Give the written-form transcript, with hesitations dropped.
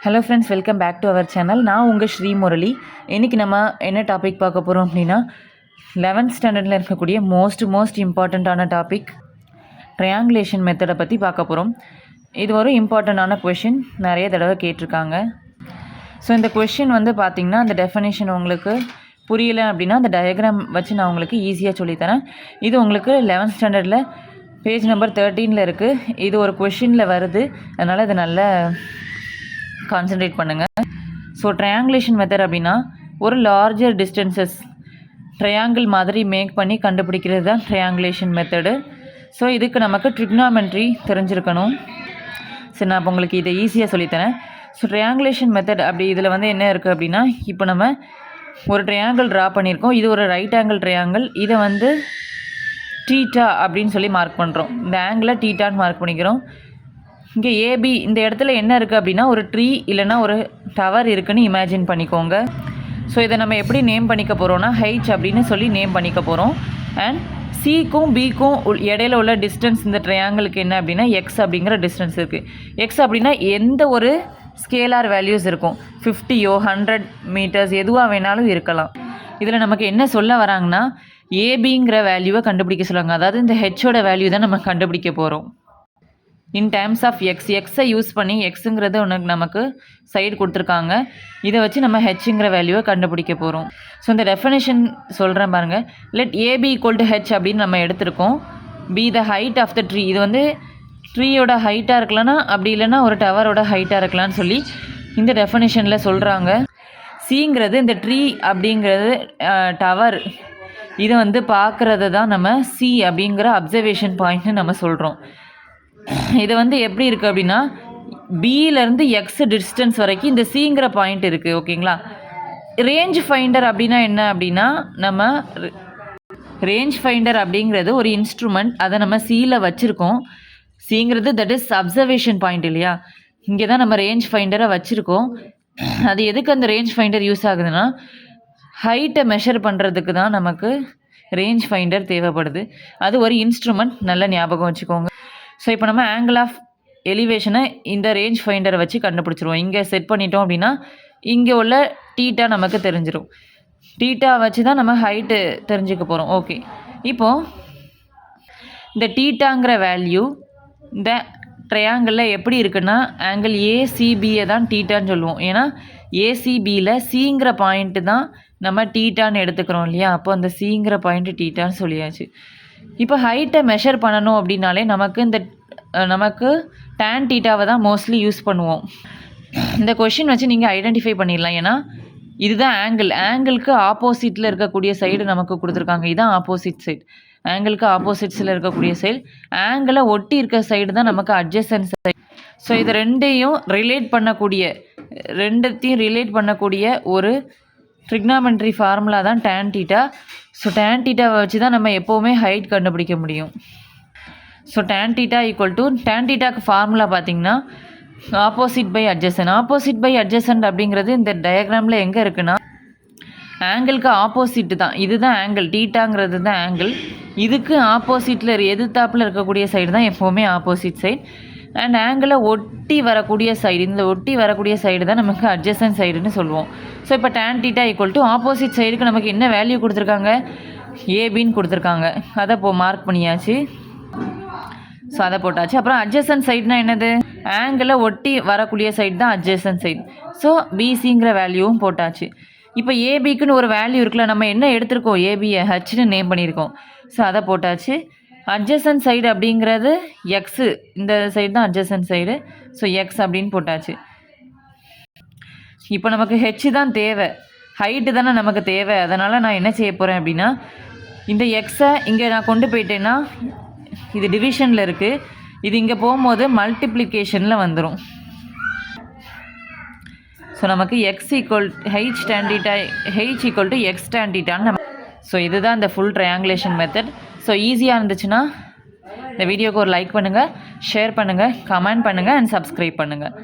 Hello friends, welcome back to our channel. நான் உங்கள் ஸ்ரீ முரளி. இன்றைக்கி நம்ம என்ன டாபிக் பார்க்க போகிறோம் அப்படின்னா 11th ஸ்டாண்டர்டில் இருக்கக்கூடிய மோஸ்ட் இம்பார்ட்டண்ட்டான டாபிக் ட்ரையாங்குலேஷன் மெத்தடை பற்றி பார்க்க போகிறோம். இது ஒரு இம்பார்ட்டண்ட்டான கொஷின், நிறைய தடவை கேட்டிருக்காங்க. ஸோ இந்த கொஷின் பார்த்திங்கன்னா அந்த டெஃபனேஷன் உங்களுக்கு புரியலை அப்படின்னா அந்த டயக்ராம் வச்சு நான் உங்களுக்கு ஈஸியாக சொல்லித்தரேன். இது உங்களுக்கு 11th ஸ்டாண்டர்டில் பேஜ் நம்பர் 13 இருக்குது. இது ஒரு கொஷினில் வருது, அதனால் இது நல்ல கான்சன்ட்ரேட் பண்ணுங்கள். ஸோ ட்ரையாங்குலேஷன் மெத்தட் அப்படின்னா ஒரு லார்ஜர் டிஸ்டன்சஸ் ட்ரையாங்கிள் மாதிரி மேக் பண்ணி கண்டுபிடிக்கிறது தான் ட்ரையாங்குலேஷன் மெத்தடு. ஸோ இதுக்கு நமக்கு ட்ரிக்னாமெட்ரி தெரிஞ்சிருக்கணும். சரி, நான் இப்போ உங்களுக்கு இதை ஈஸியாக சொல்லித்தரேன். ஸோ ட்ரையாங்குலேஷன் மெத்தட் அப்படி இதில் என்ன இருக்குது அப்படின்னா, இப்போ நம்ம ஒரு ட்ரையாங்கிள் ட்ரா பண்ணியிருக்கோம். இது ஒரு ரைட் ஆங்கிள் ட்ரையாங்கிள். இதை டீட்டா அப்படின்னு சொல்லி மார்க் பண்ணுறோம். இந்த ஆங்கிளை டீட்டான்னு மார்க் பண்ணிக்கிறோம். இங்கே ஏபி இந்த இடத்துல என்ன இருக்குது அப்படின்னா ஒரு ட்ரீ இல்லைனா ஒரு டவர் இருக்குதுன்னு இமேஜின் பண்ணிக்கோங்க. ஸோ இதை நம்ம எப்படி நேம் பண்ணிக்க போகிறோன்னா ஹைச் அப்படின்னு சொல்லி நேம் பண்ணிக்க போகிறோம். அண்ட் சிக்கும் பிக்கும் இடையில உள்ள டிஸ்டன்ஸ் இந்த ட்ரையாங்கிளுக்கு என்ன அப்படின்னா எக்ஸ் அப்படிங்கிற டிஸ்டன்ஸ் இருக்குது. எக்ஸ் அப்படின்னா எந்த ஒரு ஸ்கேலார் வேல்யூஸ் இருக்கும், 50யோ 100 மீட்டர்ஸ் எதுவாக வேணாலும் இருக்கலாம். இதில் நமக்கு என்ன சொல்ல வராங்கன்னா ஏபிங்கிற வேல்யூவை கண்டுபிடிக்க சொல்லுவாங்க. அதாவது இந்த ஹெச்சோட வேல்யூ தான் நம்ம கண்டுபிடிக்க போகிறோம் இன் டேர்ம்ஸ் ஆஃப் எக்ஸ். எக்ஸை யூஸ் பண்ணி எக்ஸுங்கிறது ஒன்று நமக்கு சைடு கொடுத்துருக்காங்க. இதை வச்சு நம்ம ஹெச்சுங்கிற வேல்யூவை கண்டுபிடிக்க போகிறோம். ஸோ இந்த டெஃபினேஷன் சொல்கிறேன் பாருங்கள். Let AB equal to H அப்படின்னு நம்ம எடுத்திருக்கோம். Be the height of the tree. இது ட்ரீயோட ஹைட்டாக இருக்கலாம்னா அப்படி இல்லைன்னா ஒரு டவரோட ஹைட்டாக இருக்கலாம்னு சொல்லி இந்த டெஃபினேஷனில் சொல்கிறாங்க. சிங்கிறது இந்த ட்ரீ அப்படிங்கிறது டவர். இதை பார்க்குறது தான் நம்ம சி அப்படிங்கிற அப்சர்வேஷன் பாயிண்ட்னு நம்ம சொல்கிறோம். இது எப்படி இருக்குது அப்படின்னா பியிலேருந்து எக்ஸ் டிஸ்டன்ஸ் வரைக்கும் இந்த சிங்கிற பாயிண்ட் இருக்குது. ஓகேங்களா. ரேஞ்ச் ஃபைண்டர் அப்படின்னா என்ன அப்படின்னா நம்ம ரேஞ்ச் ஃபைண்டர் அப்படிங்கிறது ஒரு இன்ஸ்ட்ருமெண்ட். அதை நம்ம சியில் வச்சுருக்கோம். சிங்கிறது தட் இஸ் அப்சர்வேஷன் பாயிண்ட் இல்லையா. இங்கே தான் நம்ம ரேஞ்ச் ஃபைண்டரை வச்சுருக்கோம். அது எதுக்கு அந்த ரேஞ்ச் ஃபைண்டர் யூஸ் ஆகுதுன்னா ஹைட்டை மெஷர் பண்ணுறதுக்கு தான் நமக்கு ரேஞ்ச் ஃபைண்டர் தேவைப்படுது. அது ஒரு இன்ஸ்ட்ருமெண்ட், நல்ல ஞாபகம் வச்சுக்கோங்க. ஸோ இப்போ நம்ம ஆங்கிள் ஆஃப் எலிவேஷனை இந்த ரேஞ்ச் ஃபைண்டரை வச்சு கண்டுபிடிச்சிருவோம். இங்கே செட் பண்ணிட்டோம் அப்படின்னா இங்கே உள்ள டீட்டா நமக்கு தெரிஞ்சிடும். டீட்டா வச்சு தான் நம்ம ஹைட்டு தெரிஞ்சுக்க போகிறோம். ஓகே, இப்போது இந்த டீட்டாங்கிற வேல்யூ இந்த ட்ரையாங்கிளில் எப்படி இருக்குன்னா ஆங்கிள் ஏசிபியை தான் டீட்டான்னு சொல்லுவோம். ஏன்னா ஏசிபியில் சிங்கிற பாயிண்ட்டு தான் நம்ம டீட்டான்னு எடுத்துக்கிறோம் இல்லையா. அப்போ அந்த சிங்கிற பாயிண்ட்டு டீட்டான்னு சொல்லியாச்சு. இப்போ ஹைட்டை மெஷர் பண்ணணும் அப்படின்னாலே நமக்கு டேன் டீட்டாவை தான் மோஸ்ட்லி யூஸ் பண்ணுவோம். இந்த கொஷின் வச்சு நீங்கள் ஐடென்டிஃபை பண்ணிடலாம். ஏன்னா இதுதான் ஆங்கிளுக்கு ஆப்போசிட்டில் இருக்கக்கூடிய சைடு நமக்கு கொடுத்துருக்காங்க. இதுதான் ஆப்போசிட் சைடு. ஆங்கிளுக்கு ஆப்போசிட்ஸில் இருக்கக்கூடிய சைடு, ஆங்கிளை ஒட்டி இருக்க சைடு தான் நமக்கு அட்ஜசன்ட் சைடு. ஸோ இது ரெண்டையும் ரிலேட் பண்ணக்கூடிய ஒரு ட்ரிக்னாமெட்ரி ஃபார்முலா தான் டேன் டீட்டா. ஸோ டேன் டீட்டாவை வச்சு தான் நம்ம எப்போவுமே ஹைட் கண்டுபிடிக்க முடியும். So tan theta equal to tan டீட்டாக்கு ஃபார்முலா பார்த்திங்கன்னா opposite by adjacent. Opposite by adjacent அப்படிங்கிறது இந்த டயக்ராமில் எங்கே இருக்குன்னா ஆங்கிளுக்கு ஆப்போசிட்டு தான். இதுதான் ஆங்கிள், டீட்டாங்கிறது தான் ஆங்கிள். இதுக்கு ஆப்போசிட்டில் எதிர்த்தாப்பில் இருக்கக்கூடிய சைடு தான் எப்போவுமே ஆப்போசிட் சைடு. அண்ட் ஆங்கிளை ஒட்டி வரக்கூடிய சைடு, இந்த ஒட்டி வரக்கூடிய சைடு தான் நமக்கு அட்ஜசன்ட் சைடுன்னு சொல்லுவோம். ஸோ இப்போ tan theta equal to opposite சைடுக்கு நமக்கு என்ன வேல்யூ கொடுத்துருக்காங்க, ஏபின்னு கொடுத்துருக்காங்க. அதை மார்க் பண்ணியாச்சு. ஸோ அதை போட்டாச்சு. அப்புறம் அட்ஜசன்ட் சைடுனா என்னது, ஆங்கிளை ஒட்டி வரக்கூடிய சைடு தான் அட்ஜசன்ட் சைடு. ஸோ பிசிங்கிற வேல்யூவும் போட்டாச்சு. இப்போ ஏபிக்குன்னு ஒரு வேல்யூ இருக்குல்ல, நம்ம என்ன எடுத்திருக்கோம், ஏபியை ஹெச்னு நேம் பண்ணியிருக்கோம். ஸோ அதை போட்டாச்சு. அட்ஜசன்ட் சைடு அப்படிங்கிறது எக்ஸு, இந்த சைடு தான் அட்ஜசன்ட் சைடு. ஸோ எக்ஸ் அப்படின்னு போட்டாச்சு. இப்போ நமக்கு ஹெச் தான் தேவை, ஹைட்டு தானே நமக்கு தேவை. அதனால் நான் என்ன செய்ய போகிறேன் அப்படின்னா இந்த எக்ஸை இங்கே நான் கொண்டு போயிட்டேன்னா இது டிவிஷனில் இருக்குது, இது இங்கே போகும்போது மல்டிப்ளிகேஷனில் வந்துடும். ஸோ நமக்கு x equal h tan theta, h equal to x tan டீட்டான்னு நம்ம. ஸோ இதுதான் இந்த ஃபுல் ட்ரையாங்குலேஷன் மெத்தட். ஸோ ஈஸியாக இருந்துச்சுன்னா இந்த வீடியோக்கு ஒரு லைக் பண்ணுங்கள், ஷேர் பண்ணுங்கள், கமெண்ட் பண்ணுங்கள் அண்ட் சப்ஸ்கிரைப் பண்ணுங்கள்.